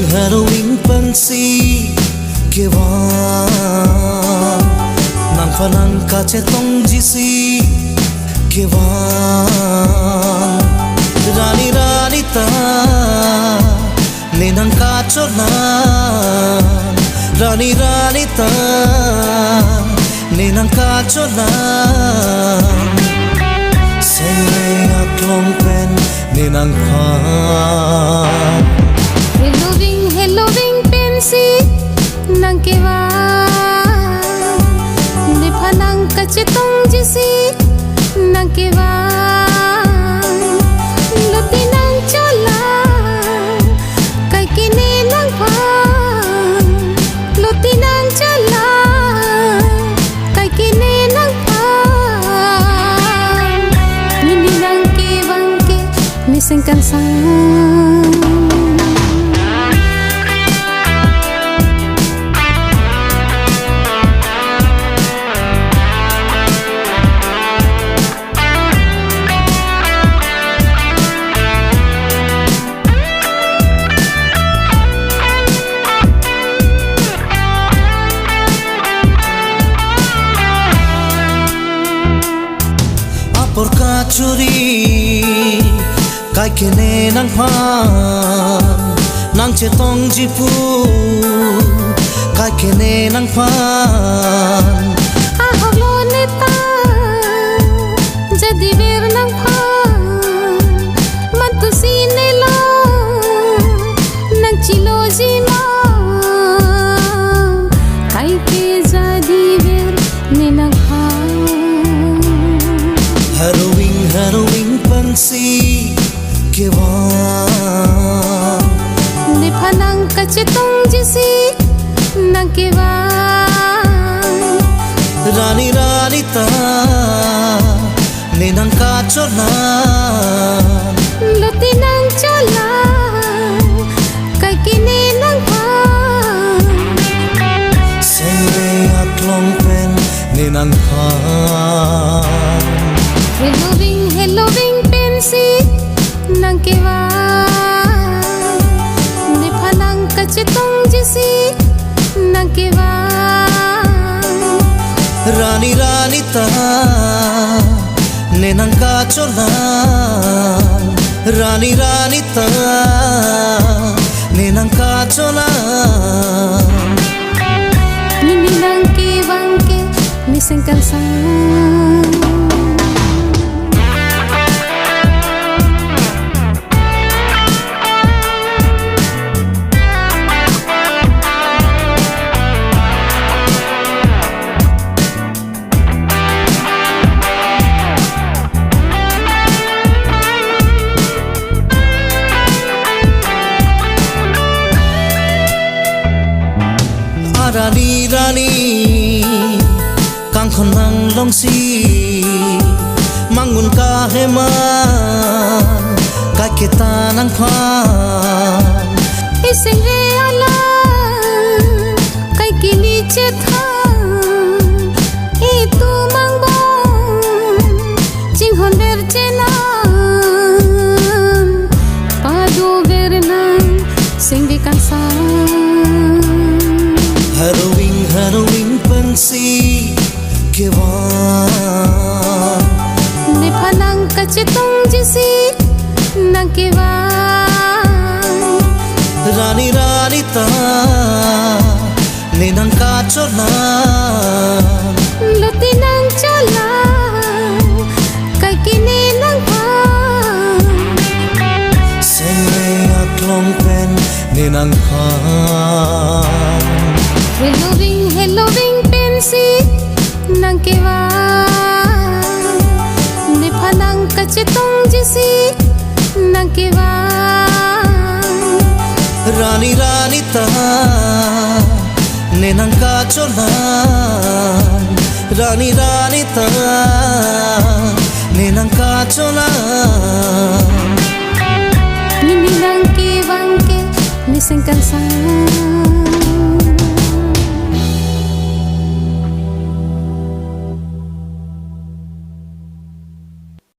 Harrowing pensi kewan nang panan kace tong jisi kewan rani rani ta nenang kaconan rani rani ta nenang kaconan sele atlong pen nenang khan Helloving pensi nang kewan ne phanang kache tong jisi nang kewan lati nang chola kai kine nang phan lati nang chola kai kine nang phan nini nang kewan ke miseng kan sang Porka curi kai kene nang phan nang chetong jipu kai kene nang phan ahlo neta jadi ber nang phan mantu sinelo nang chilo jima kai ke jadi ber ne nang phan Harrowing pensi kewan ne phanang kache tong jisi nang kewan rani rani ta nenang kaconan lati nang chola kai kine nang phan sele atlong pen nenang khan Helloving pensi nang kewan ne phanang kache tong jisi nang kewan rani rani ta nenang kaconan rani rani ta nenang kaconan nini nang kewan ke miseng kan sang Rani rani kang khonang longsi mangun ka heman ka kita nang phan iseng re ala kai kili che tha e tu mangbon ching hon ber chena padu ber nan sing di kan sa Harrowing pensi kewan ne phanang kache tong jisi nang kewan rani rani ta nenang kaconan lati nang chola kai kine nang phan sele atlong pen nenang khan Helloving pensi nang kewan ne phanang kache tong jisi nang kewan rani rani ta nenang kaconan Rani rani ta Nenang kacola Nini nangke bangke Listen kan sang